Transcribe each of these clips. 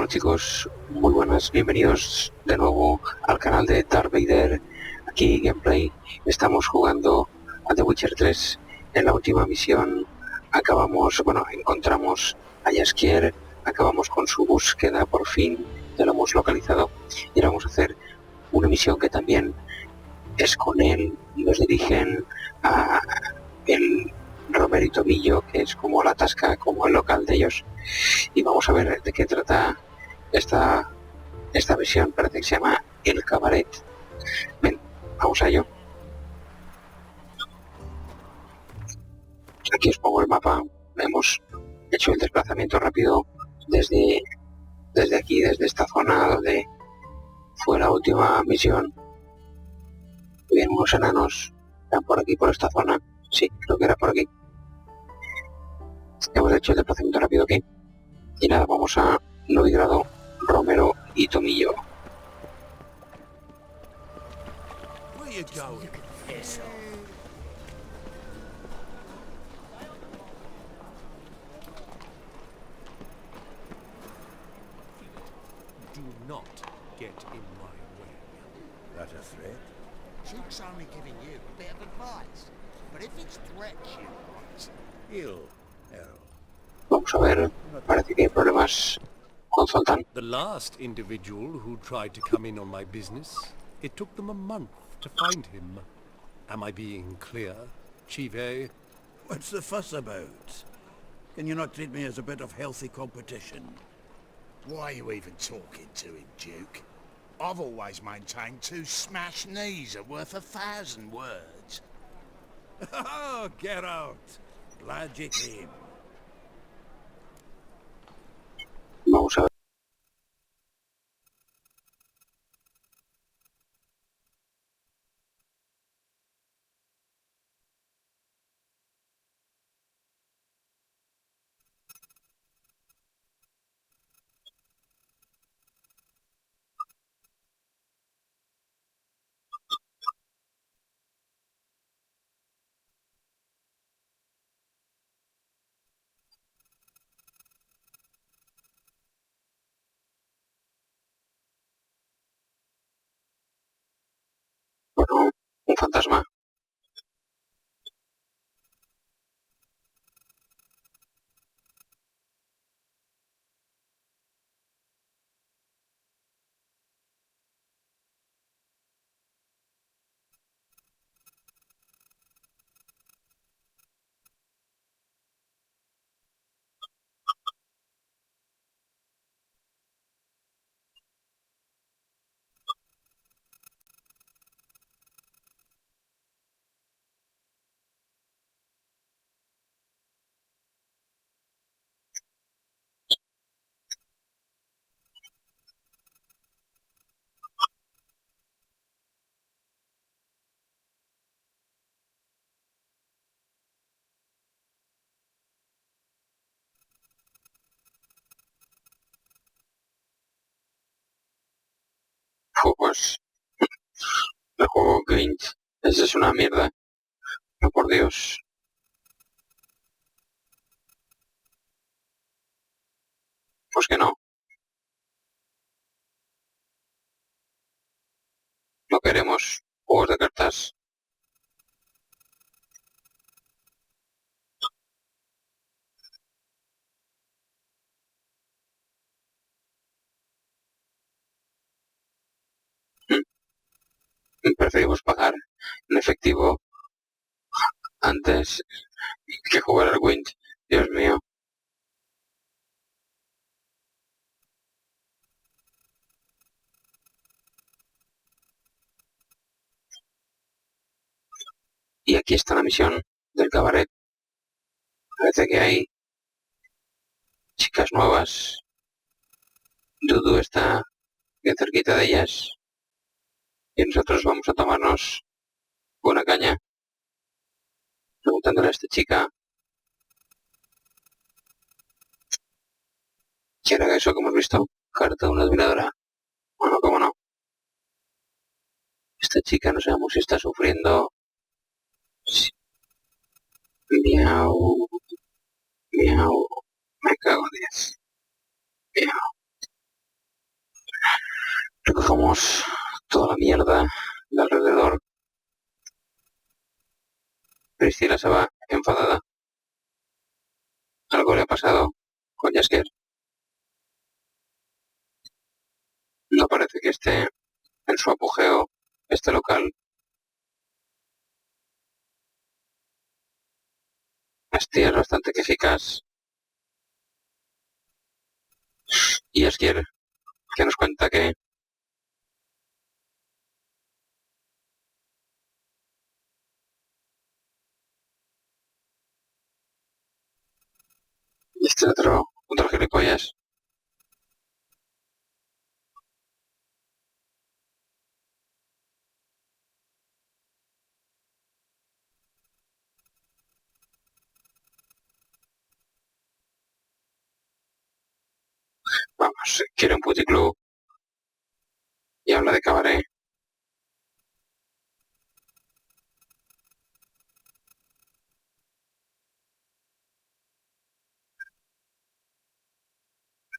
chicos, muy buenas, bienvenidos de nuevo al canal de Darth Vader, aquí Gameplay. Estamos jugando a The Witcher 3. En la última misión encontramos a Jaskier, acabamos con su búsqueda, por fin ya lo hemos localizado, y ahora vamos a hacer una misión que también es con él. Nos dirigen a el Romerito Millo, que es como la tasca, como el local de ellos, y vamos a ver de qué trata esta versión. Parece que se llama el cabaret. Ven, vamos a ello. Aquí os pongo el mapa. Hemos hecho el desplazamiento rápido desde aquí, desde esta zona donde fue la última misión. Bien, unos enanos están por aquí, por esta zona. Sí, creo que era por aquí. Hemos hecho el desplazamiento rápido aquí. Y nada, vamos a Novigrado, Romero y Tomillo. Do not get in my way. That a threat? Duke's only giving you a bit of advice. But if it's threats you want... Ill, Errol. Vamos a ver, parece que hay problemas con Zoltán. The last individual who tried to come in on my business, it took them a month to find him. Am I being clear, Chive? What's the fuss about? Can you not treat me as a bit of healthy competition? Why are you even talking to him, Duke? I've always maintained 2 smashed knees are worth 1,000 words. Oh, get out! Glad you came. Vamos a ver. Bueno, un fantasma. Pues el juego Gwent, esa es una mierda. No, por Dios. Pues que no. No queremos juegos de cartas. Preferimos pagar en efectivo antes que jugar al Gwent. Dios mío. Y aquí está la misión del cabaret. Parece que hay chicas nuevas. Dudu está bien cerquita de ellas. Y nosotros vamos a tomarnos una caña. Preguntándole a esta chica ¿qué era eso que hemos visto? Carta de una admiradora. Bueno, cómo no. Esta chica no sabemos si está sufriendo. Sí. Miau. Miau. Me cago en 10. Miau. mierda de alrededor. Priscila se va enfadada. Algo le ha pasado con Jaskier. No parece que esté en su apogeo este local. Este es bastante eficaz. Y Jaskier, que nos cuenta que este otro gilipollas. Vamos, quiere un puticlub y habla de cabaret.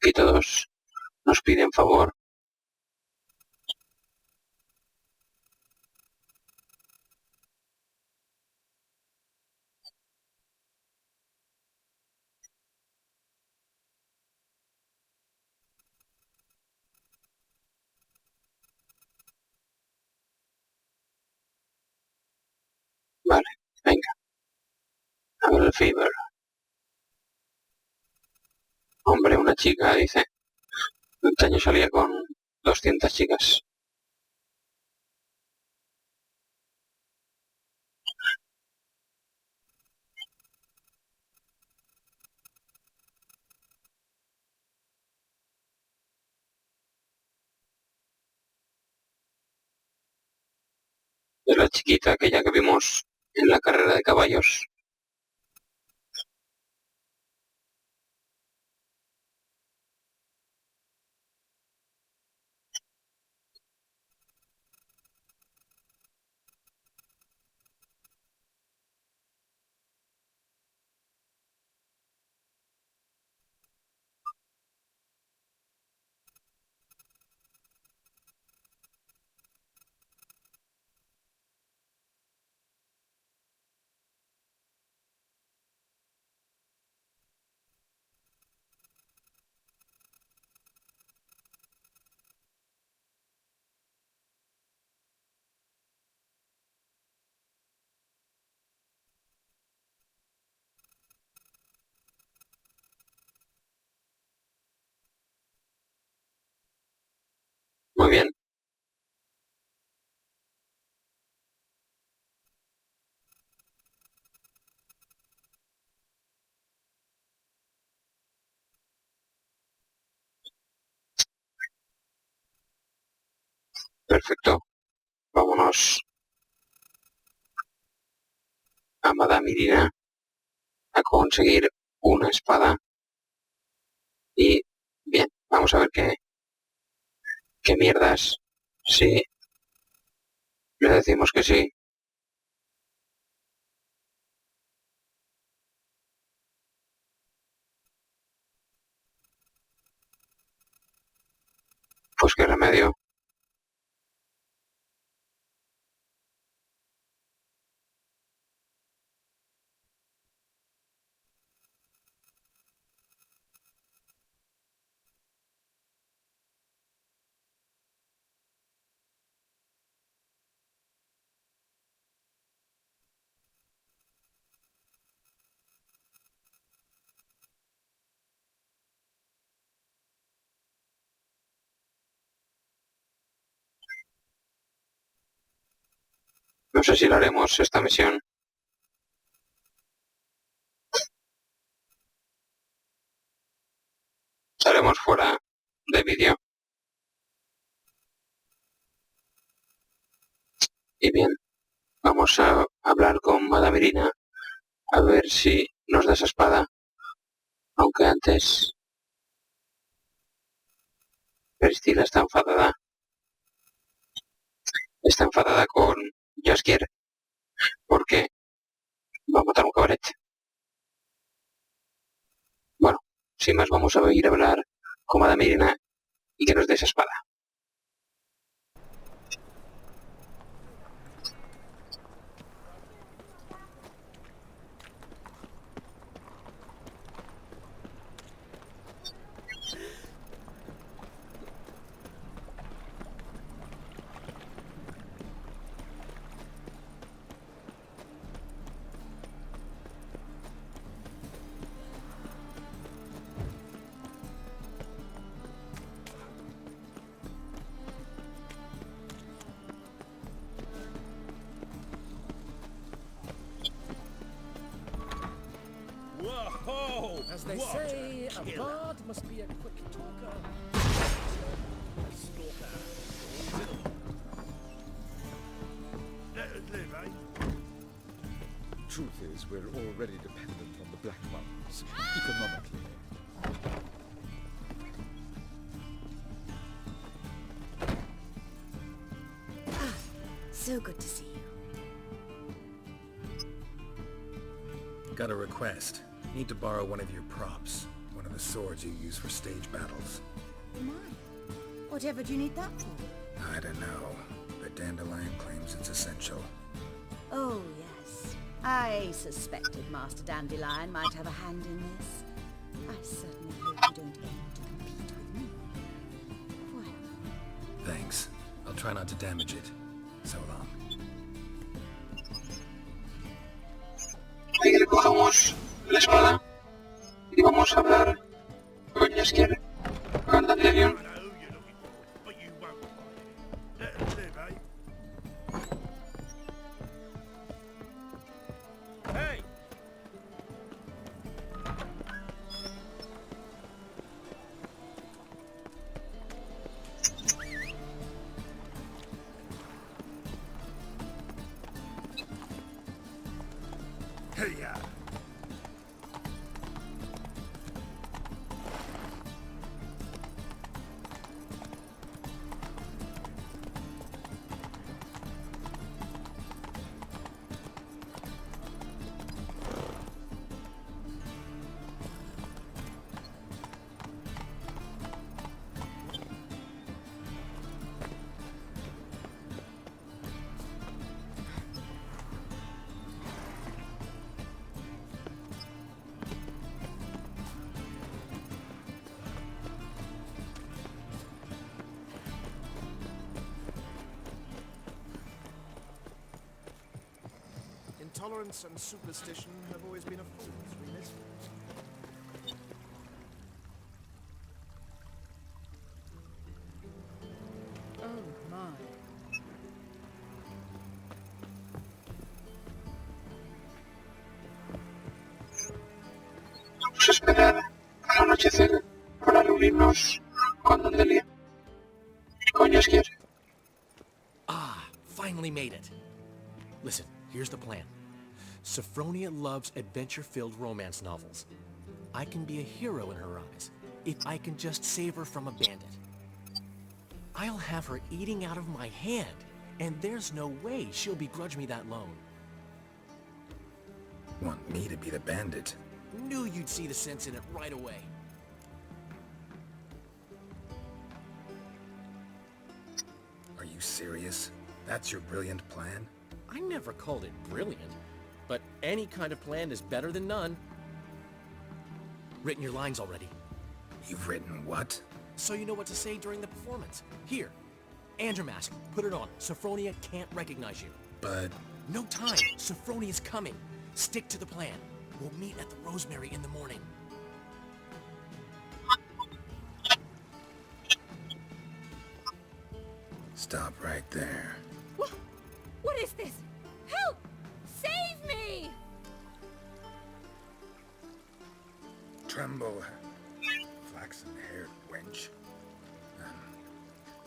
Aquí todos nos piden favor. Vale, venga. A ver el fever. Hombre, una chica, dice. Antaño salía con 200 chicas. Es la chiquita aquella que vimos en la carrera de caballos. Muy bien. Perfecto. Vámonos a Madame Irina a conseguir una espada. Y bien, vamos a ver qué mierdas. Si le decimos que sí, pues qué remedio. No sé si lo haremos esta misión. Estaremos fuera de vídeo. Y bien, vamos a hablar con Madame Irina a ver si nos da esa espada. Aunque antes Priscila está enfadada. Está enfadada con Jaskier porque va a matar un cabaret. Bueno, sin más vamos a ir a hablar con Madame Irina y que nos dé esa espada. As they say, a bard must be a quick talker. A stalker. Let us live, eh? Truth is, we're already dependent on the Black Mountains, economically. So good to see you. Got a request. Need to borrow one of your props. One of the swords you use for stage battles. My. Whatever do you need that for? I don't know, but Dandelion claims it's essential. Oh, yes. I suspected Master Dandelion might have a hand in this. I certainly hope you don't aim to compete with me. Well, Thanks. I'll try not to damage it. So long. Ahí recogemos la espada y vamos a hablar con Jaskier, con Dandelion. I know who you're looking for, but you won't find it. Let us live, eh? Hey! Hey-ya! Intolerance and superstition have always been a fool's remit. Oh my. Vamos a esperar al anochecer para reunirnos con Dandelion. Con Jaskier. Ah, finally made it. Listen, here's the plan. Sophronia loves adventure-filled romance novels. I can be a hero in her eyes, if I can just save her from a bandit. I'll have her eating out of my hand, and there's no way she'll begrudge me that loan. Want me to be the bandit? Knew you'd see the sense in it right away. Are you serious? That's your brilliant plan? I never called it brilliant, but any kind of plan is better than none. Written your lines already, You've written what? so you know what to say during the performance. Here, and your mask, put it on. Sophronia can't recognize you. But... No time. Sophronia's coming. Stick to the plan. We'll meet at the Rosemary in the morning. Stop right there. what is this? Help! Save me! Tremble, flaxen-haired wench.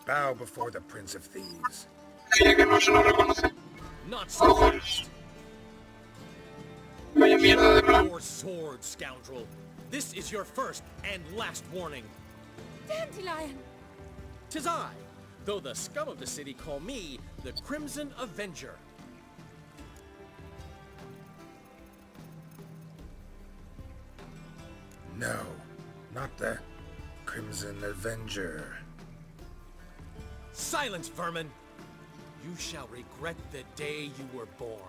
Bow before the Prince of Thieves. Ella que no se lo reconoce. Not so fast. Vaya mierda de plan. Your sword, scoundrel. This is your first and last warning. Dandelion! 'Tis I, though the scum of the city call me the Crimson Avenger. No, not the Crimson Avenger. Silence, vermin! You shall regret the day you were born.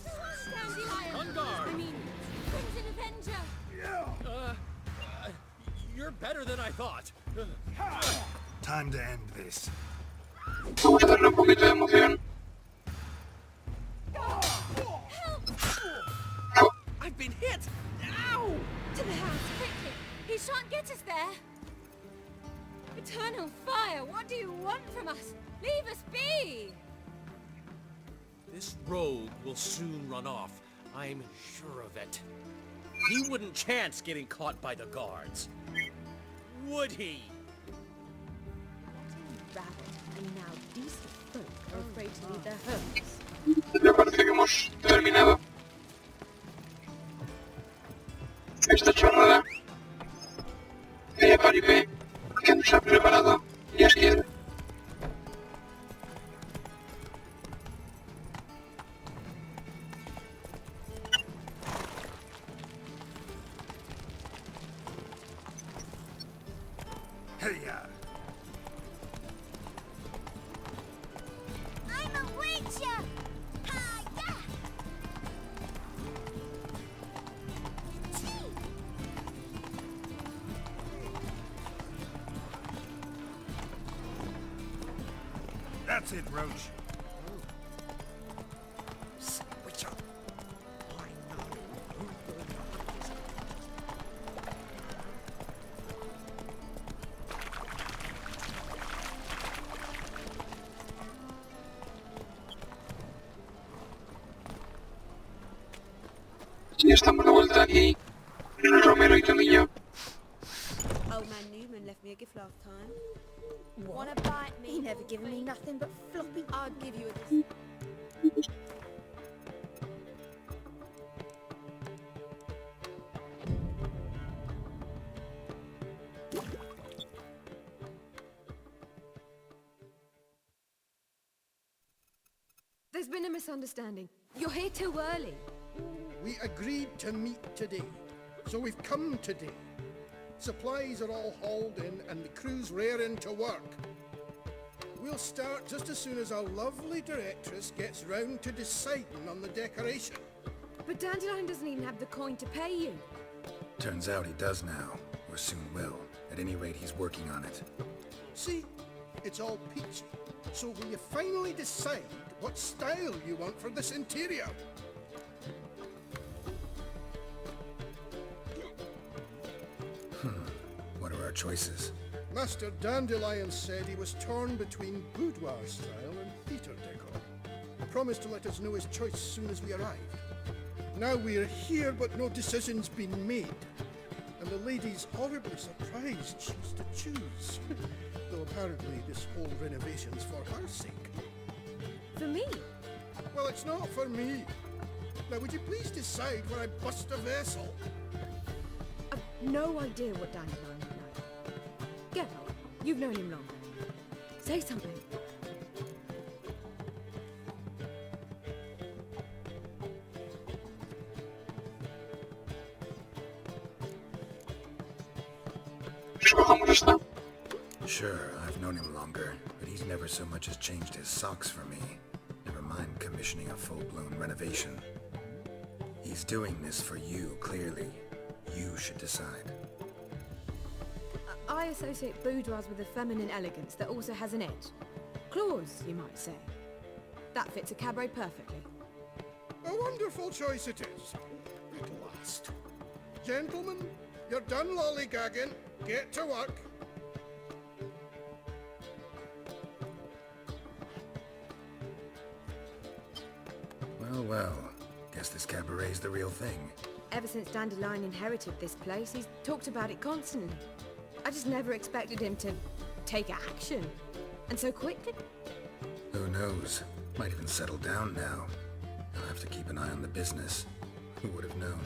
Dandelion! On guard! I mean, Crimson Avenger! You're better than I thought. Time to end this. Vamos a darle un poquito de emoción. I've been hit! Ow! To the house, quickly! He shan't get us there! Eternal fire, what do you want from us? Leave us be! This rogue will soon run off. I'm sure of it. He wouldn't chance getting caught by the guards. Would he? Rabbit, and now decent folk are afraid to leave their homes. Me parece que hemos terminado esta chorrada de paripé que nos ha preparado Serie. Hey-ya! I'm a witcher! Hi-ya! That's it, Roach. Switch up. I know who the darkness is. Ya estamos de vuelta aquí en el Romero y Tomillo. Old man Newman left me a gift last time. Wanna bite me? He never given me nothing but floppy. I'll give you a... There's been a misunderstanding. You're here too early. We agreed to meet today, so we've come today. Supplies are all hauled in and the crew's raring to work. We'll start just as soon as our lovely directress gets round to deciding on the decoration. But Dandelion doesn't even have the coin to pay you. Turns out he does now, or soon will. At any rate, he's working on it. See, it's all peachy. So will you finally decide what style you want for this interior? What are our choices? Master Dandelion said he was torn between boudoir style and theatre decor. Promised to let us know his choice as soon as we arrived. Now we're here, but no decision's been made. And the lady's horribly surprised she's to choose. Though apparently this whole renovation's for her sake. For me? Well, it's not for me. Now, would you please decide where I bust a vessel? I've no idea what Dandelion would know. Get up. You've known him longer. Say something. Escojamos esta. Sure, I've known him longer, but he's never so much as changed his socks for me. Never mind commissioning a full-blown renovation. He's doing this for you, clearly. You should decide. I associate boudoirs with a feminine elegance that also has an edge. Claws, you might say. That fits a cabaret perfectly. A wonderful choice it is. At last. Gentlemen, you're done lollygagging. Get to work. Well, well. Guess this cabaret's the real thing. Ever since Dandelion inherited this place, he's talked about it constantly. I just never expected him to take action. And so quickly. Who knows? Might even settle down now. I'll have to keep an eye on the business. Who would have known?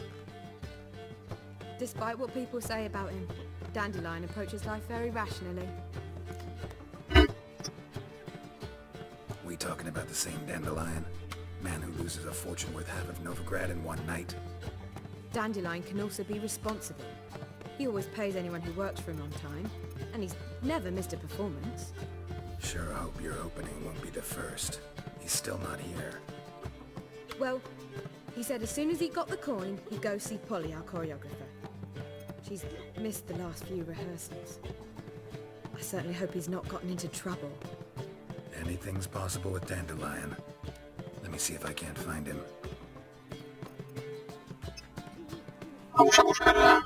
Despite what people say about him, Dandelion approaches life very rationally. We talking about the same Dandelion? Man who loses a fortune worth half of Novigrad in one night? Dandelion can also be responsible. He always pays anyone who works for him on time, and he's never missed a performance. Sure hope your opening won't be the first. He's still not here. Well, he said as soon as he got the coin, he'd go see Polly, our choreographer. She's missed the last few rehearsals. I certainly hope he's not gotten into trouble. Anything's possible with Dandelion. Let me see if I can't find him. Vamos a buscar a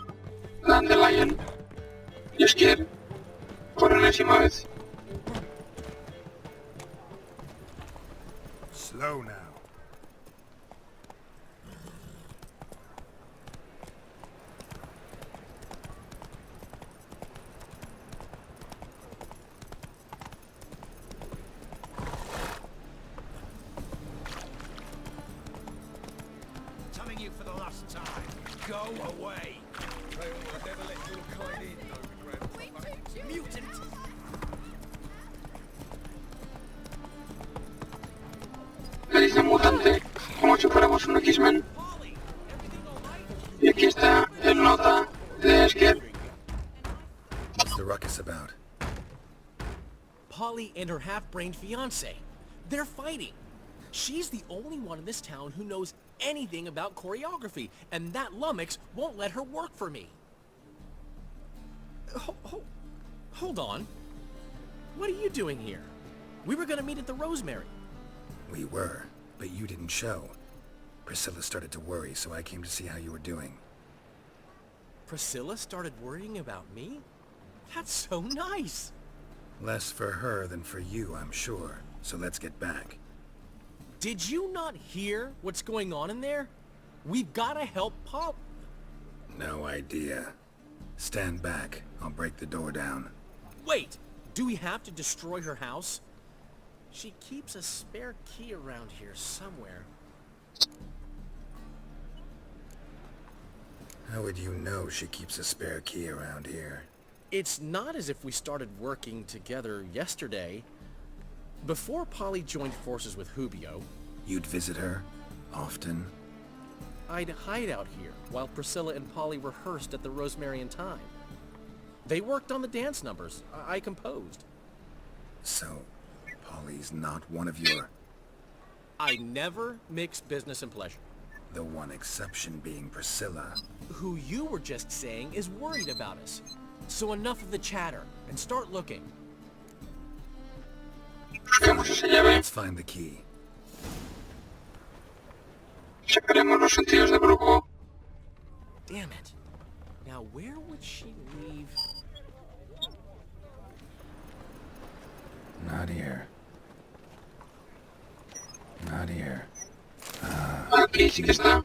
Dandelion. Dios quiere. Por enésima vez. Slow now. telling you for the last time. Go away. Pray will never let your kind in, grandpapa. Mutant! Le dice mutante, como si fuéramos un X-Men. Y aquí está el nota de Esker. What's the ruckus about? Polly and her half-brained fiancé. They're fighting. She's the only one in this town who knows anything about choreography, and that lummox won't let her work for me. Hold on. What are you doing here? We were gonna meet at the Rosemary. We were, but you didn't show. Priscilla started to worry, so I came to see how you were doing. Priscilla started worrying about me? That's so nice! Less for her than for you, I'm sure. So let's get back. Did you not hear what's going on in there? We've gotta help Paul. No idea. Stand back. I'll break the door down. Wait! Do we have to destroy her house? She keeps a spare key around here somewhere. How would you know she keeps a spare key around here? It's not as if we started working together yesterday. Before Polly joined forces with Hubio, You'd visit her? Often? I'd hide out here while Priscilla and Polly rehearsed at the Rosemary and Thyme. They worked on the dance numbers. I composed. So, Polly's not one of your... I never mix business and pleasure. The one exception being Priscilla. Who you were just saying is worried about us. So enough of the chatter, and start looking. Let's find the key. Sacaremos los sentidos de grupo. Damn it. Now where would she leave? Not here. Not here. Aquí sí que está.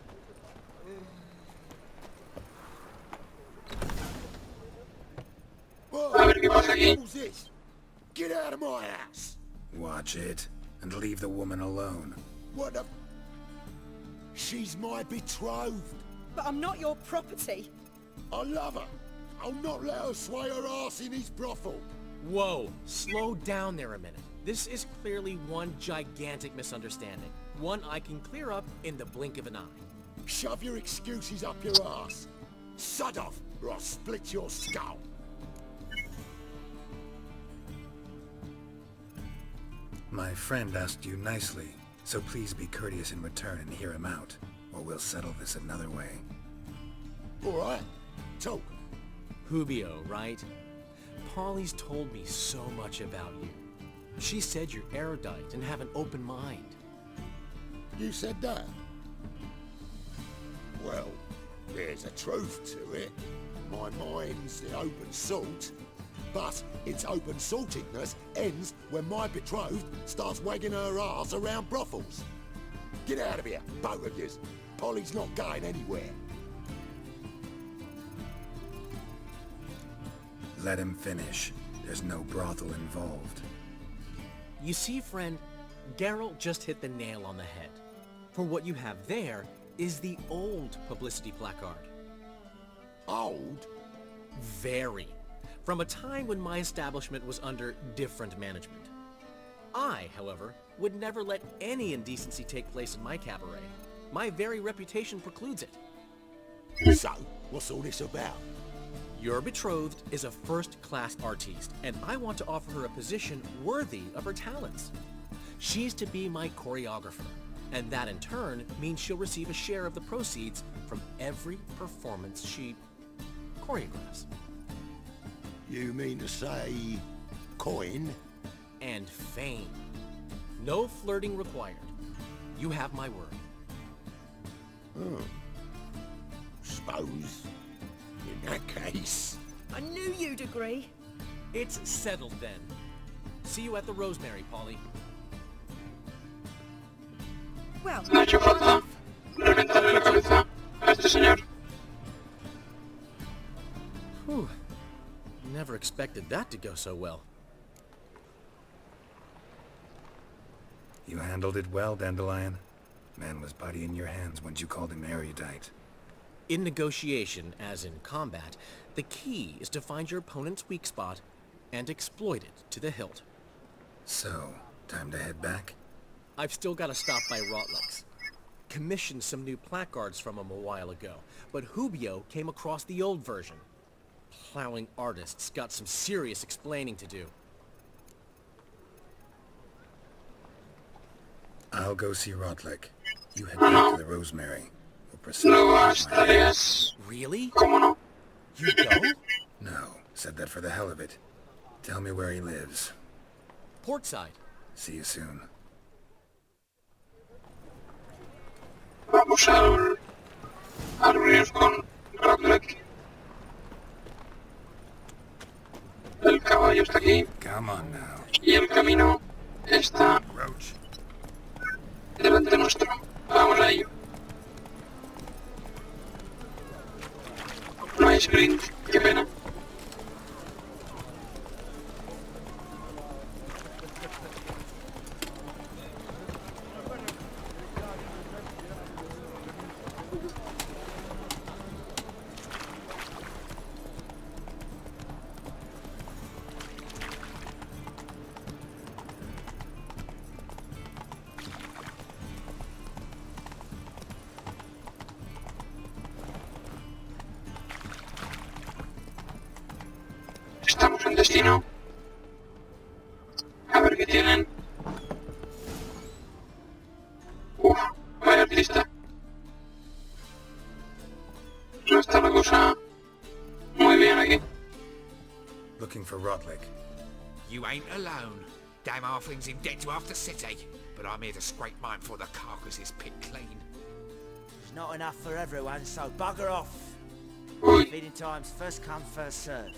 A ver qué pasa aquí. Who's this? Get out of my house! Watch it, and leave the woman alone. What the... She's my betrothed. But I'm not your property. I love her. I'll not let her sway her ass in his brothel. Whoa, slow down there a minute. This is clearly one gigantic misunderstanding. One I can clear up in the blink of an eye. Shove your excuses up your ass. Sod off, or I'll split your skull. My friend asked you nicely, so please be courteous in return and hear him out, or we'll settle this another way. All right, talk. Hubio, right? Polly's told me so much about you. She said you're erudite and have an open mind. You said that? Well, there's a truth to it. My mind's the open salt. But its open saltedness ends when my betrothed starts wagging her ass around brothels. Get out of here, both of yous. Polly's not going anywhere. Let him finish. There's no brothel involved. You see, friend, Geralt just hit the nail on the head. For what you have there is the old publicity placard. Old? Very. From a time when my establishment was under different management. I, however, would never let any indecency take place in my cabaret. My very reputation precludes it. So, what's all this about? Your betrothed is a first-class artiste, and I want to offer her a position worthy of her talents. She's to be my choreographer, and that in turn means she'll receive a share of the proceeds from every performance she choreographs. You mean to say... coin? And fame. No flirting required. You have my word. Oh. Suppose... in that case... I knew you'd agree. It's settled then. See you at the Rosemary, Polly. Well, No ha hecho falta reventarle la cabeza a este señor. Whew. Never expected that to go so well. You handled it well, Dandelion. Man was body in your hands once you called him erudite. In negotiation, as in combat, the key is to find your opponent's weak spot and exploit it to the hilt. So, time to head back? I've still got to stop by Rotlick's. Commissioned some new placards from him a while ago, but Hubio came across the old version. Plowing artists got some serious explaining to do. I'll go see Rotlick. You head back to the Rosemary. We'll proceed. Nuevas tareas. Really? ¿Cómo no? You go? No, said that for the hell of it. Tell me where he lives. Portside. See you soon. Vamos a reunirnos con Rodleck. El caballo está aquí. Come on now. Y el camino está Roach. delante nuestro. Vamos a ello. No hay sprint. Qué pena. Estamos en destino. A ver qué tienen. Uf, vaya artista. No está la cosa muy bien aquí. Looking for Rotlick. You ain't alone. Damn halfling's in debt to half the city. But I'm here to scrape mine before the carcass is picked clean. There's not enough for everyone, so bugger off. Uy, Feeding time's first come, first served.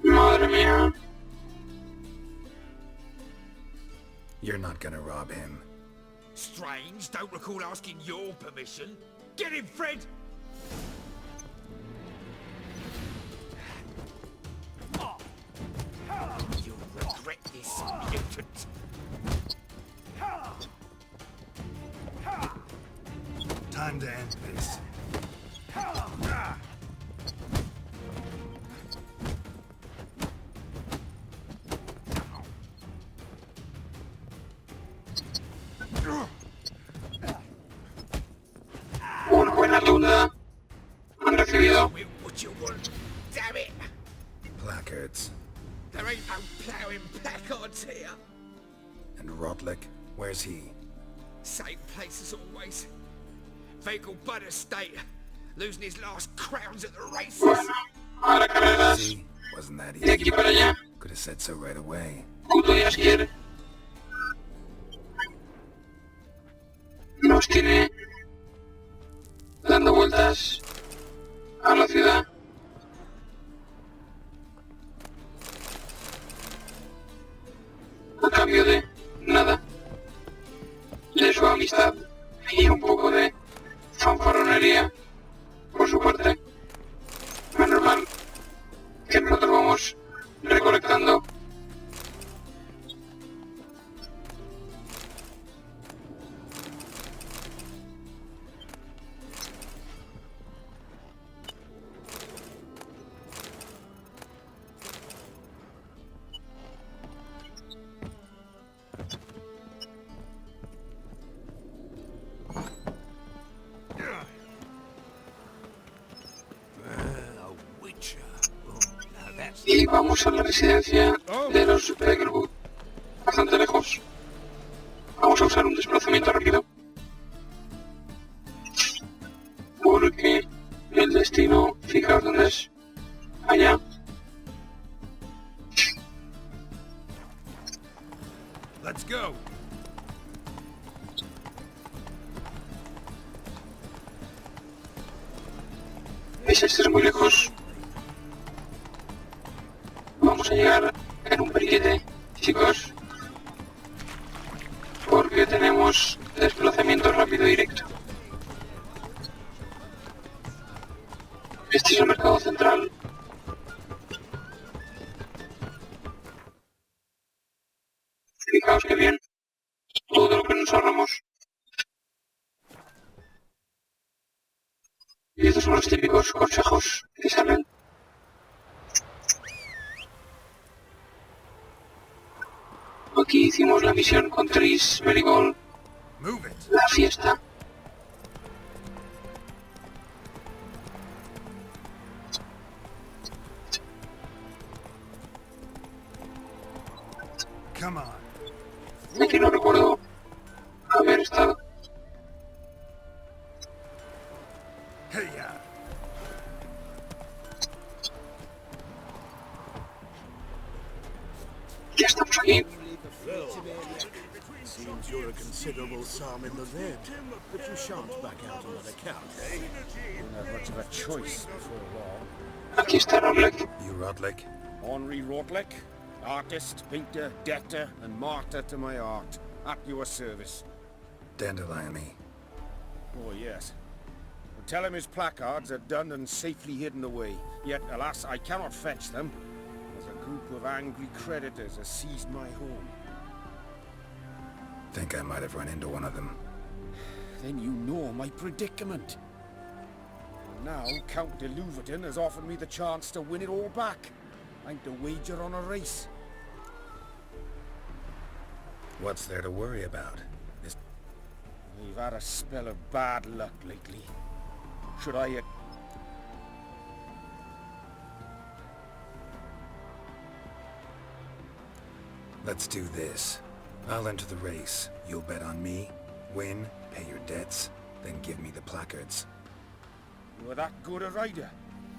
madre mía. You're not gonna rob him. Strange, don't recall asking your permission. Get him, Fred! You'll regret this, mutant. Time to end this. Una buena duda. Han recibido. What you want? Damn it! Placards. There ain't no ploughing placards here. And Rotlick? Where's he? Same place as always. Vehicle butter state. Losing his last crowns at the races. Bueno, ahora carreras. See? Wasn't that De aquí easy? para allá. Could have said so right away. Puto Dios quiere. Nos tiene dando vueltas a la ciudad. A cambio de nada. De su amistad y un poco de fanfarronería por su parte. Menos mal que nosotros vamos recolectando. Y vamos a la residencia de los Beckerwood. Bastante lejos. Vamos a usar un desplazamiento rápido. Porque el destino, fijaos dónde es. Allá. Let's go. ¿Veis? Este es muy lejos. Vamos a llegar en un periquete, chicos. Porque tenemos desplazamiento rápido directo. Este es el mercado central. Fijaos que bien. Todo lo que nos ahorramos. Y estos son los típicos consejos que salen. Aquí hicimos la misión con Tris, Marigold, la fiesta. Aquí no recuerdo haber estado. Ya estamos aquí. Seems you're a considerable psalm in the red, but you shan't back out on that account, eh? Don't have much of a choice before long. Aquí está Rodlek. You Rodlek? Henri Rodlek, artist, painter, debtor, and martyr to my art. At your service. Dandelion me. Oh, yes. Tell him his placards are done and safely hidden away. Yet, alas, I cannot fetch them, as a group of angry creditors has seized my home. Think I might have run into one of them. Then you know my predicament. And now, Count de Louverton has offered me the chance to win it all back. I'm to wager on a race. What's there to worry about? We've had a spell of bad luck lately. Should I... Let's do this. I'll enter the race. You'll bet on me, win, pay your debts, then give me the placards. You were that good a rider?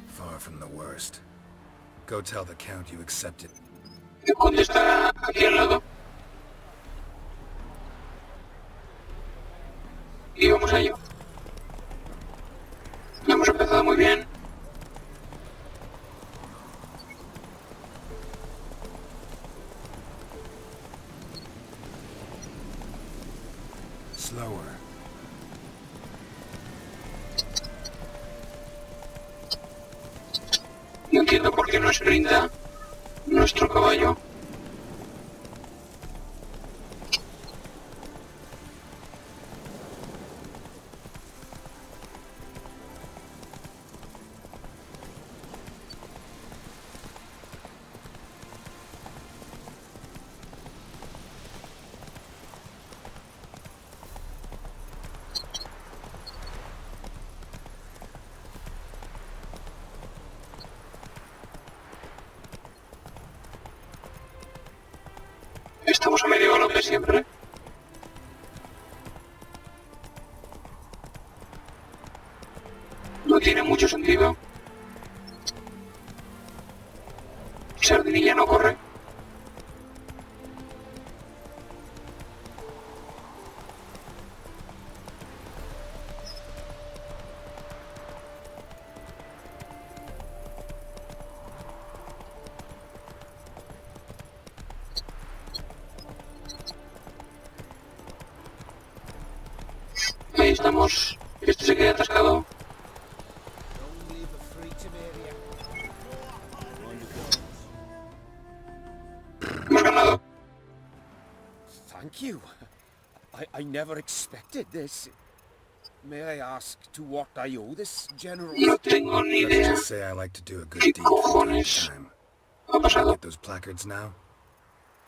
Far from the worst. Go tell the Count you accepted. El conde está aquí al lado. Y vamos a ello. Hemos empezado muy bien. Slower. No entiendo por qué no sprinta nuestro caballo. Estamos a medio galope siempre. No tiene mucho sentido. Sardinilla no corre. Ahí estamos. Este se queda atascado. Hemos ganado. Thank you. I never expected this. May I ask to what I owe this general... No tengo ni Let's idea. just say I like to do a good ¿Qué deed from time cojones to time. ha pasado? Get those placards now?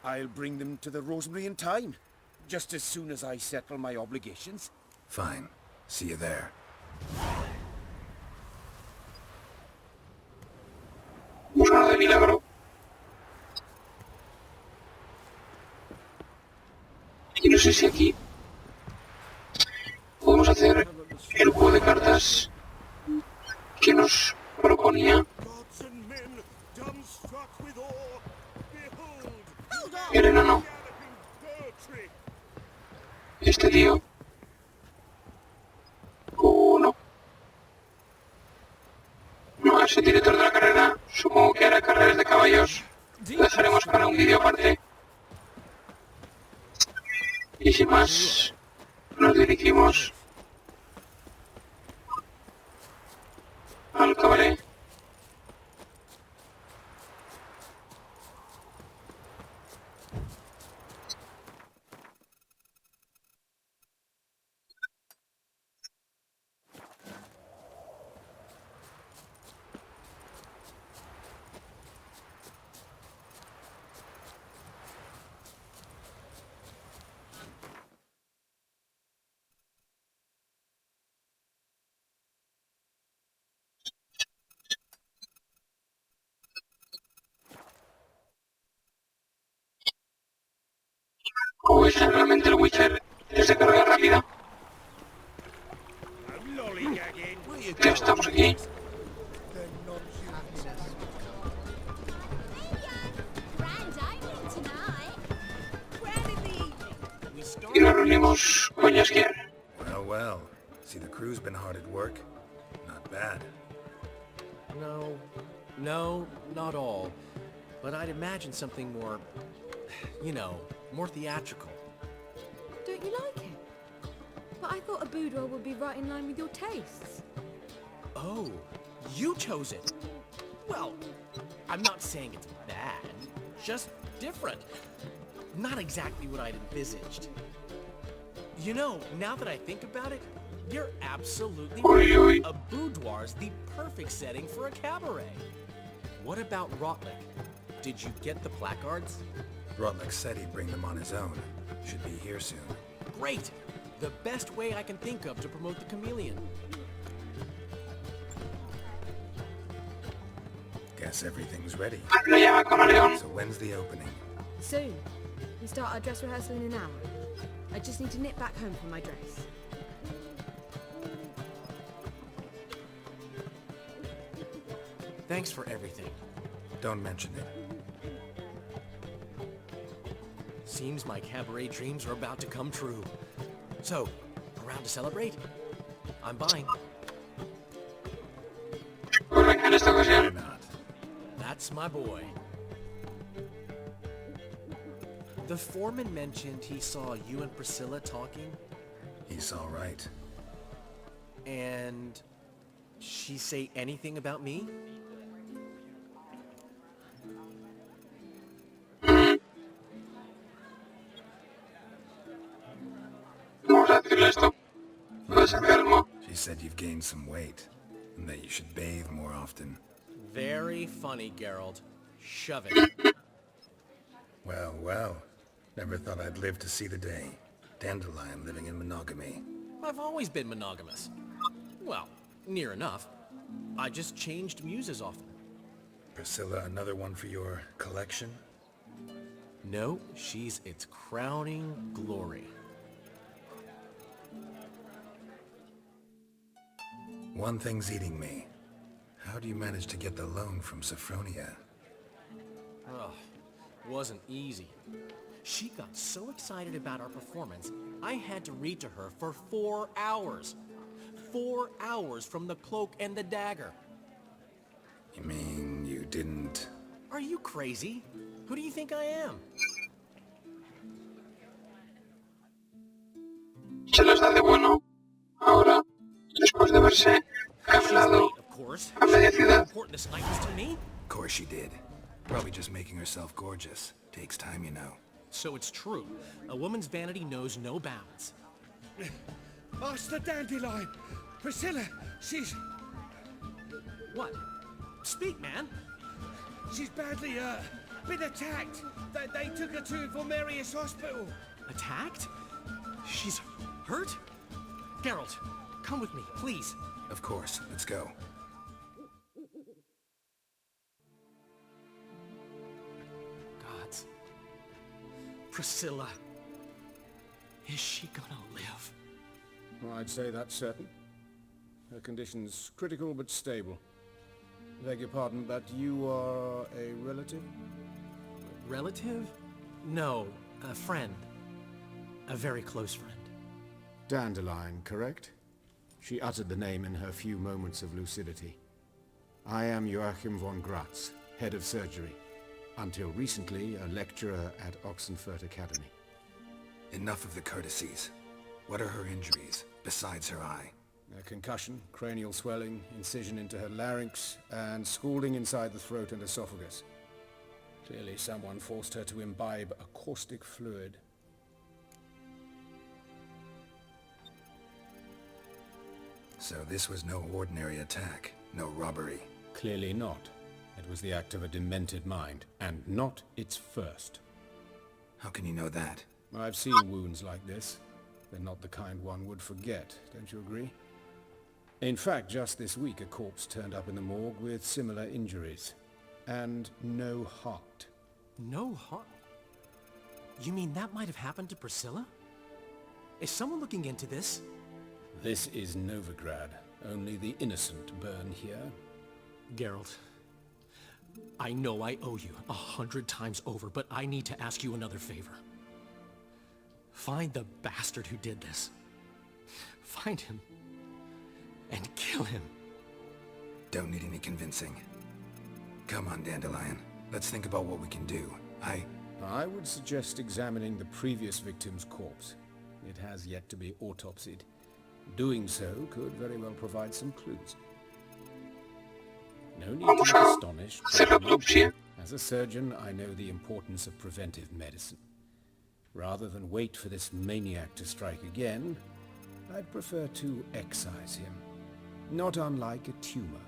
I'll bring them to the Rosemary in time, just as soon as I settle my obligations. Fine. See you there. Hemos ganado de milagro. Y no sé si aquí podemos hacer el juego de cartas que nos proponía el enano. Este tío. No. No, es el director de la carrera. Supongo que hará carreras de caballos. Lo dejaremos para un vídeo aparte. Y sin más, nos dirigimos al cabaret. Pues realmente el Witcher es de carga rápida. Ya estamos aquí. Y nos reunimos con Jaskier. Well, well. See, the crew's been hard at work. Not bad. No, not all. But I'd imagine something more, you know, more theatrical. Don't you like it? But I thought a boudoir would be right in line with your tastes. Oh, you chose it. Well, I'm not saying it's bad, just different. Not exactly what I'd envisaged. You know, now that I think about it, you're absolutely right. A boudoir's the perfect setting for a cabaret. What about Rotlick? Did you get the placards? Rotlick said he'd bring them on his own. Should be here soon. Great! The best way I can think of to promote the chameleon. Guess everything's ready. So when's the opening? Soon. We start our dress rehearsal in an hour. I just need to nip back home for my dress. Thanks for everything. Don't mention it. Seems my cabaret dreams are about to come true. So, around to celebrate? I'm buying. Why not? That's my boy. The foreman mentioned he saw you and Priscilla talking. He's all right. And she say anything about me? She said you've gained some weight, and that you should bathe more often. Very funny, Geralt. Shove it. Well, well. Never thought I'd live to see the day. Dandelion living in monogamy. I've always been monogamous. Well, near enough. I just changed muses often. Priscilla, another one for your collection? No, she's its crowning glory. One thing's eating me. How do you manage to get the loan from Sophronia? Ugh, wasn't easy. She got so excited about our performance, I had to read to her for 4 hours. 4 hours from the Cloak and the Dagger. You mean you didn't... Are you crazy? Who do you think I am? Se los da de bueno. Ahora, después de verse hablado a media ciudad. Of course she did. Probably just making herself gorgeous. Takes time, you know. So it's true. A woman's vanity knows no bounds. Master Dandelion! Priscilla, she's... What? Speak, man. She's badly, been attacked. They took her to Valmerius Hospital. Attacked? She's hurt? Geralt, come with me, please. Of course. Let's go. Gods. Priscilla. Is she gonna live? Well, I'd say that's certain. Her condition's critical but stable. Beg your pardon, but you are a relative? Relative? No, a friend. A very close friend. Dandelion, correct? She uttered the name in her few moments of lucidity. I am Joachim von Gratz, head of surgery. Until recently, a lecturer at Oxenfurt Academy. Enough of the courtesies. What are her injuries, besides her eye? A concussion, cranial swelling, incision into her larynx, and scalding inside the throat and esophagus. Clearly someone forced her to imbibe a caustic fluid. So this was no ordinary attack, no robbery. Clearly not. It was the act of a demented mind, and not its first. How can you know that? I've seen wounds like this. They're not the kind one would forget, don't you agree? In fact, just this week a corpse turned up in the morgue with similar injuries. And no heart. No heart? You mean that might have happened to Priscilla? Is someone looking into this? This is Novigrad. Only the innocent burn here. Geralt, I know I owe you 100 times over, but I need to ask you another favor. Find the bastard who did this. Find him and kill him. Don't need any convincing. Come on, Dandelion. Let's think about what we can do. I would suggest examining the previous victim's corpse. It has yet to be autopsied. Doing so could very well provide some clues. No need to be astonished. As a surgeon, I know the importance of preventive medicine. Rather than wait for this maniac to strike again, I'd prefer to excise him. Not unlike a tumor.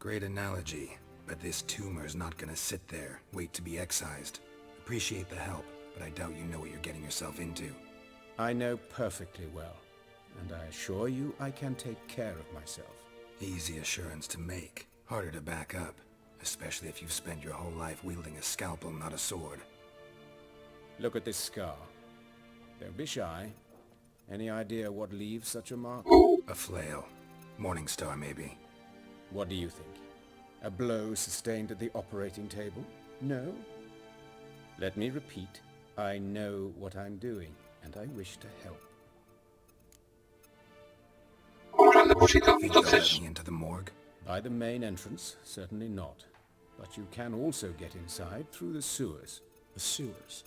Great analogy, but this tumor's not gonna sit there, wait to be excised. Appreciate the help, but I doubt you know what you're getting yourself into. I know perfectly well, and I assure you I can take care of myself. Easy assurance to make, harder to back up, especially if you've spent your whole life wielding a scalpel, not a sword. Look at this scar. Don't be shy. Any idea what leaves such a mark? A flail. Morningstar, maybe. What do you think? A blow sustained at the operating table? No? Let me repeat. I know what I'm doing, and I wish to help. Think they'll let me into the morgue? By the main entrance, certainly not. But you can also get inside through the sewers. The sewers?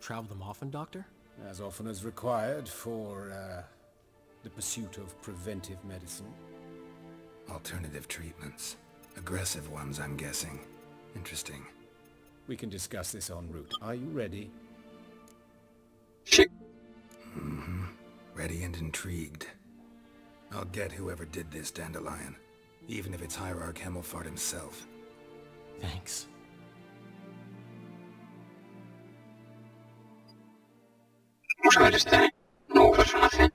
Travel them often, Doctor? As often as required for, the pursuit of preventive medicine. Alternative treatments. Aggressive ones, I'm guessing. Interesting. We can discuss this en route. Are you ready? Mm-hmm. Ready and intrigued. I'll get whoever did this, Dandelion. Even if it's Hierarch Hemmelfart himself. Thanks. Vamos a ver este nuevo personaje.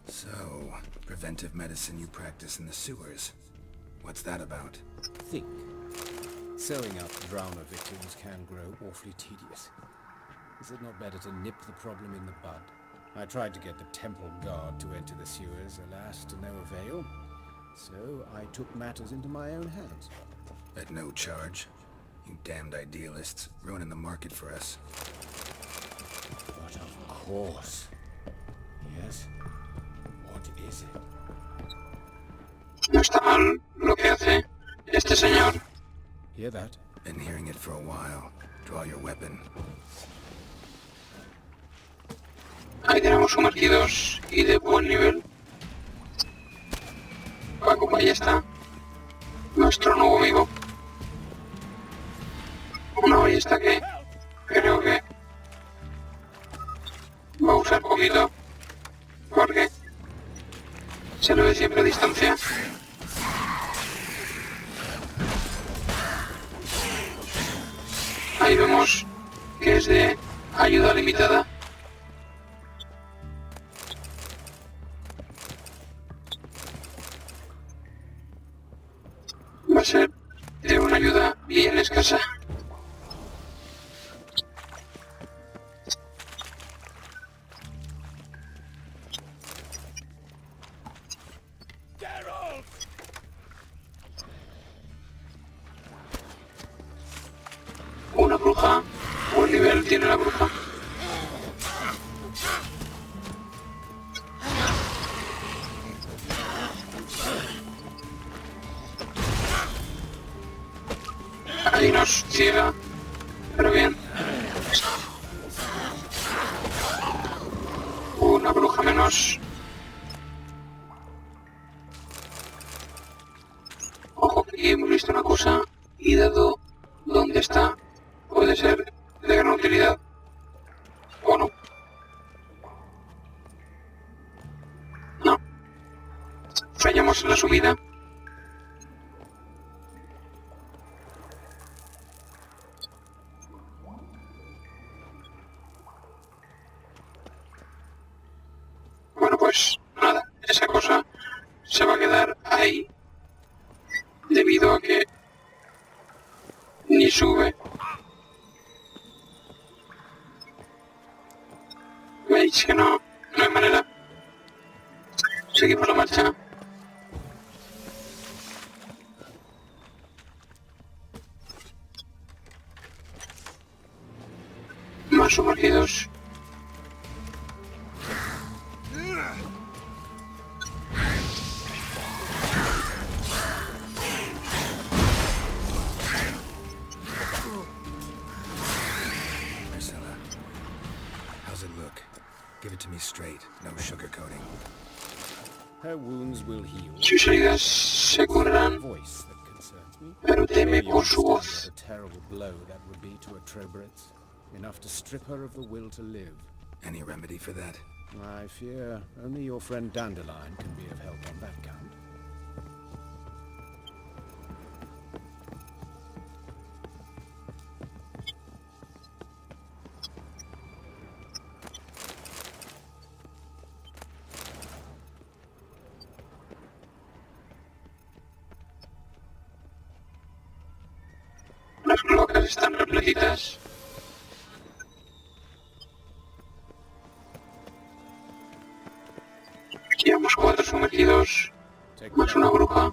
So, preventive medicine you practice in the sewers. What's that about? Think. Sewing up drowner victims can grow awfully tedious. Is it not better to nip the problem in the bud? I tried to get the temple guard to enter the sewers, alas, to no avail. So I took matters into my own hands. At no charge. You damned idealists, ruining the market for us. But of course. Yes? What is it? No está mal lo que hace este señor. Hear that? Been hearing it for a while. Draw your weapon. Ahí tenemos sumergidos y de buen nivel. Paco, ahí está. Nuestro nuevo amigo. Una ballesta que creo que va a usar poquito porque se lo ve siempre a distancia. Ahí vemos que es de ayuda limitada. Va a ser de una ayuda bien escasa. Una bruja. Buen nivel tiene la bruja. Ahí nos ciega, pero bien. Una bruja menos. Ojo, que aquí hemos visto una cosa y dado dónde está, puede ser de gran utilidad. ¿O no? No. Fallamos en la subida. Bueno, pues Y sube. Veis que no hay manera. Seguimos la marcha. Más sumergidos. How's it look? Give it to me straight, no sugarcoating. Her wounds will heal. Sus heridas se curarán, Voice that concerns me. pero teme You por su understand voz. what a terrible blow that would be to a Trobritz. Enough to strip her of the will to live. Any remedy for that? I fear only your friend Dandelion can be of help on that count. Las cloacas están repletitas. Llevamos 4 sumergidos, más una bruja.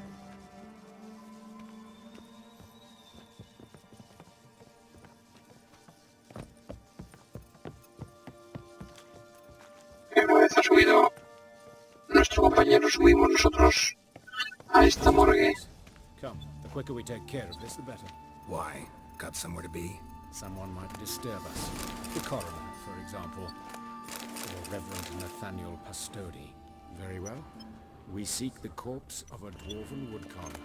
Y una vez ha subido nuestro compañero, subimos nosotros a esta morgue. Come, the quicker we take care of this, the better. Why? Got somewhere to be? Someone might disturb us. The coroner, for example. Or Reverend Nathaniel Pastodi. Very well. We seek the corpse of a dwarven woodcarver.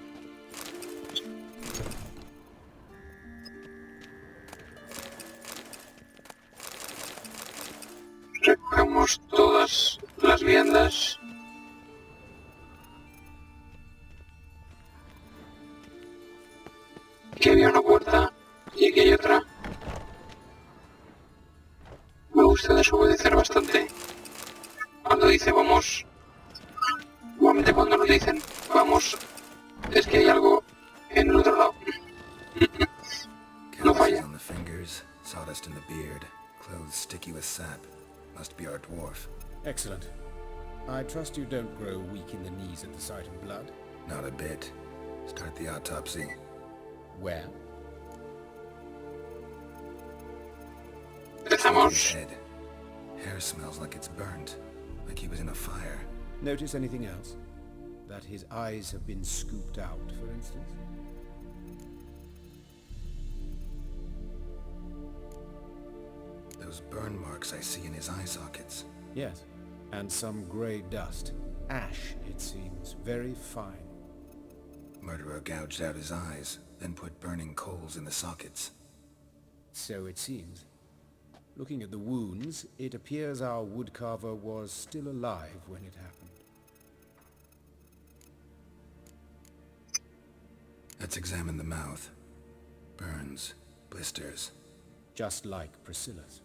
Recogemos todas las viandas. Aquí había una puerta y aquí hay otra. Me gusta desobedecer bastante. Cuando dice vamos, normalmente cuando nos dicen vamos, es que hay algo en el otro lado. No Calluses falla. on the fingers, sawdust in the beard, clothes sticky with sap. Must be our dwarf. Excellent. I trust you don't grow weak in the knees at the sight of blood. Not a bit. Start the autopsy. Where? Empezamos. Head. Hair smells like it's burnt, like he was in a fire. Notice anything else? That his eyes have been scooped out, for instance? Those burn marks I see in his eye sockets. Yes. And some grey dust. Ash, it seems. Very fine. Murderer gouged out his eyes, then put burning coals in the sockets. So it seems. Looking at the wounds, it appears our woodcarver was still alive when it happened. Let's examine the mouth. Burns, blisters. Just like Priscilla's.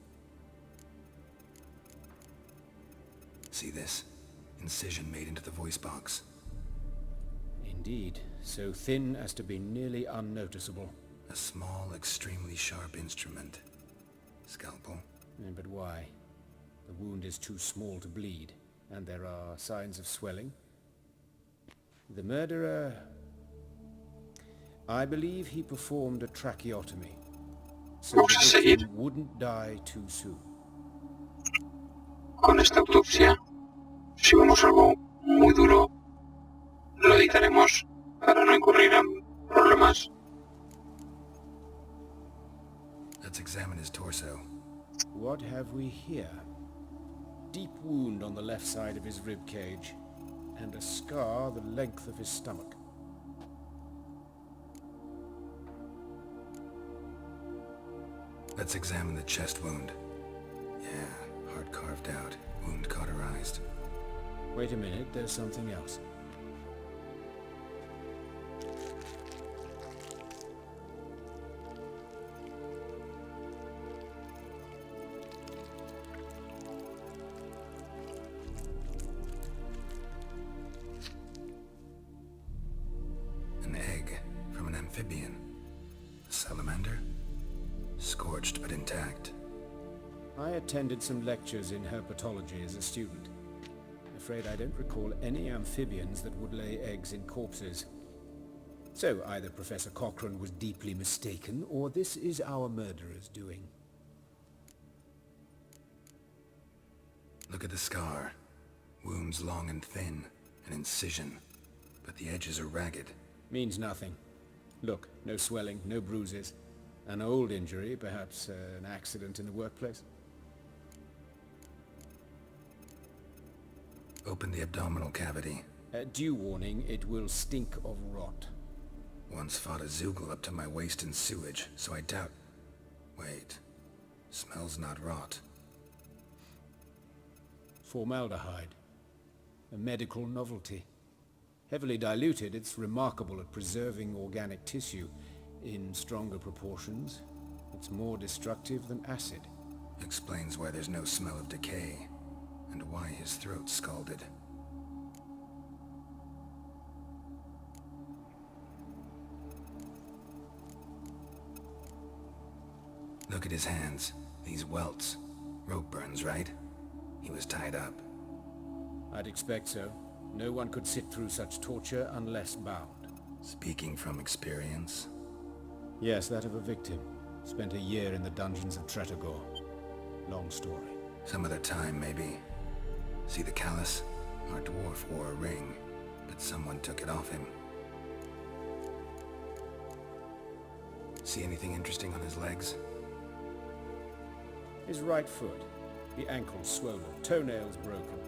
See this? Incision made into the voice box. Indeed, so thin as to be nearly unnoticeable. A small, extremely sharp instrument. Scalpel. But why? The wound is too small to bleed, and there are signs of swelling. The murderer... I believe he performed a tracheotomy, so Vamos a the seguir. victim wouldn't die too soon. Con esta autopsia, si vemos algo muy duro, lo editaremos para no incurrir en problemas. Let's examine his torso. What have we here? Deep wound on the left side of his rib cage, and a scar the length of his stomach. Let's examine the chest wound. Yeah, heart carved out, wound cauterized. Wait a minute, there's something else. An egg from an amphibian. A salamander? Scorched but intact. I attended some lectures in herpetology as a student. Afraid I don't recall any amphibians that would lay eggs in corpses. So either Professor Cochrane was deeply mistaken, or this is our murderer's doing. Look at the scar. Wounds long and thin, an incision, but the edges are ragged. Means nothing. Look, no swelling, no bruises. An old injury, perhaps an accident in the workplace. Open the abdominal cavity. Due warning, it will stink of rot. Once fought a Zoogle up to my waist in sewage, so I doubt... Wait. Smells not rot. Formaldehyde. A medical novelty. Heavily diluted, it's remarkable at preserving organic tissue. In stronger proportions, it's more destructive than acid. Explains why there's no smell of decay, and why his throat's scalded. Look at his hands. These welts. Rope burns, right? He was tied up. I'd expect so. No one could sit through such torture unless bound. Speaking from experience? Yes, that of a victim. Spent a year in the dungeons of Tretogor. Long story. Some other time, maybe. See the callus? Our dwarf wore a ring, but someone took it off him. See anything interesting on his legs? His right foot. The ankle swollen, toenails broken.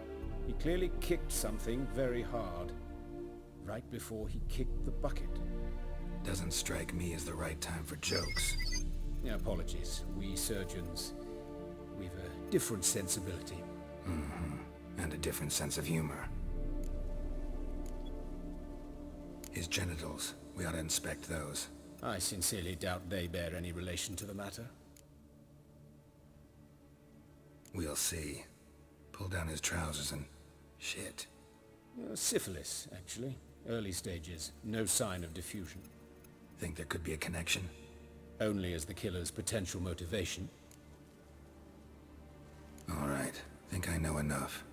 He clearly kicked something very hard. Right before he kicked the bucket. Doesn't strike me as the right time for jokes. Apologies. We surgeons, we've a different sensibility. Mm-hmm. And a different sense of humor. His genitals. We ought to inspect those. I sincerely doubt they bear any relation to the matter. We'll see. Pull down his trousers and... shit. Syphilis, actually. Early stages. No sign of diffusion. Think there could be a connection? Only as the killer's potential motivation. All right. Think I know enough.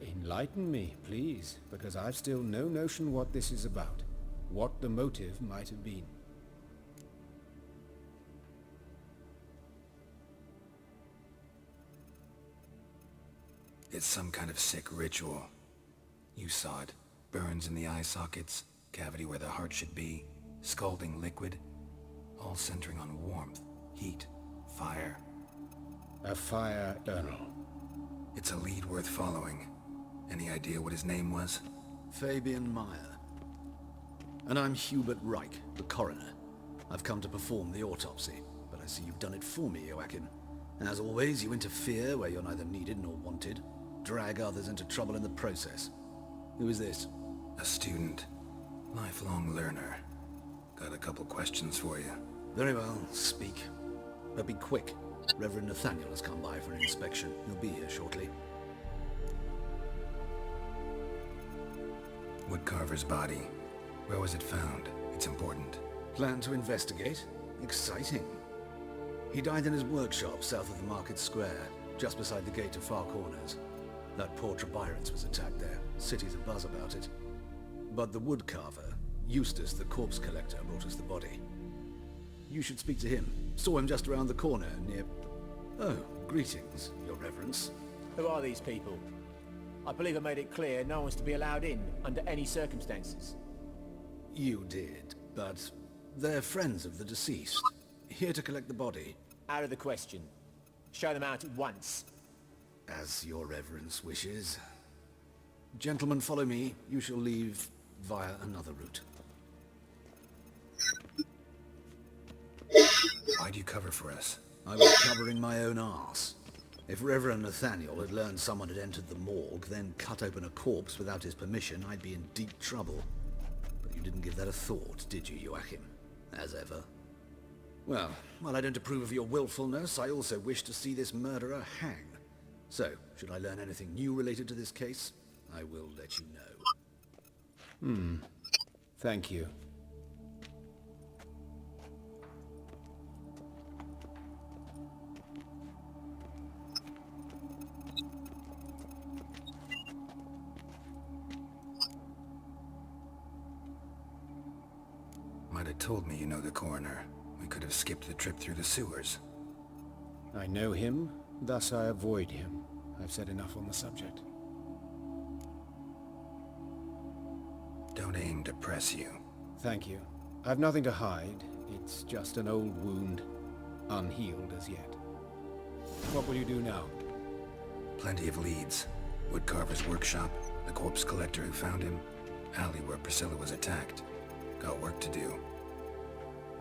Enlighten me, please, because I've still no notion what this is about. What the motive might have been. It's some kind of sick ritual. You saw it. Burns in the eye sockets, cavity where the heart should be, scalding liquid, all centering on warmth, heat, fire. A fire eternal. It's a lead worth following. Any idea what his name was? Fabian Meyer. And I'm Hubert Reich, the coroner. I've come to perform the autopsy, but I see you've done it for me, Joachim. As always, you interfere where you're neither needed nor wanted. Drag others into trouble in the process. Who is this? A student. Lifelong learner. Got a couple questions for you. Very well, speak. But be quick. Reverend Nathaniel has come by for an inspection. He'll be here shortly. Woodcarver's body. Where was it found? It's important. Plan to investigate? Exciting. He died in his workshop south of the market square, just beside the gate to Far Corners. That poor Trebirans was attacked there. City's abuzz about it. But the woodcarver, Eustace the corpse collector, brought us the body. You should speak to him. Saw him just around the corner near... Oh, greetings, your reverence. Who are these people? I believe I made it clear no one's to be allowed in under any circumstances. You did, but they're friends of the deceased. Here to collect the body. Out of the question. Show them out at once. As your reverence wishes. Gentlemen, follow me. You shall leave via another route. Why'd you cover for us? I was covering my own arse. If Reverend Nathaniel had learned someone had entered the morgue, then cut open a corpse without his permission, I'd be in deep trouble. But you didn't give that a thought, did you, Joachim? As ever. Well, while I don't approve of your willfulness, I also wish to see this murderer hang. So, should I learn anything new related to this case, I will let you know. Thank you. told me you know the coroner. We could have skipped the trip through the sewers. I know him, thus I avoid him. I've said enough on the subject. Don't aim to press you. Thank you. I've nothing to hide. It's just an old wound, unhealed as yet. What will you do now? Plenty of leads. Woodcarver's workshop, the corpse collector who found him, alley where Priscilla was attacked. Got work to do.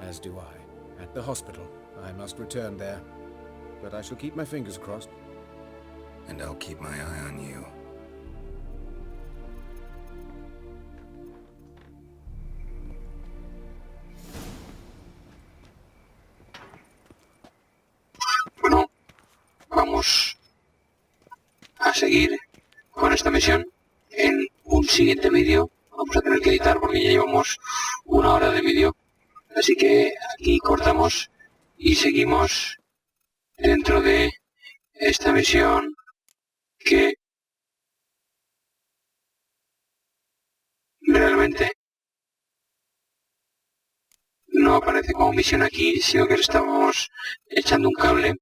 As do I. At the hospital. I must return there. But I shall keep my fingers crossed. And I'll keep my eye on you. Bueno, vamos a seguir con esta misión en un siguiente vídeo. Vamos a tener que editar porque ya llevamos 1 hora de vídeo. Así que aquí cortamos y seguimos dentro de esta misión que realmente no aparece como misión aquí, sino que le estábamos echando un cable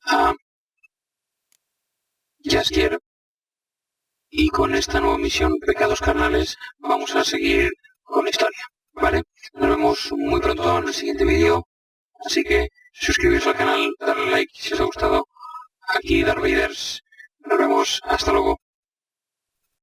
a Jaskier. Y con esta nueva misión, Pecados Carnales, vamos a seguir con la historia, ¿vale? Nos vemos muy pronto en el siguiente vídeo, así que suscribiros al canal, darle like si os ha gustado. Aquí Darth Vaders, nos vemos, hasta luego.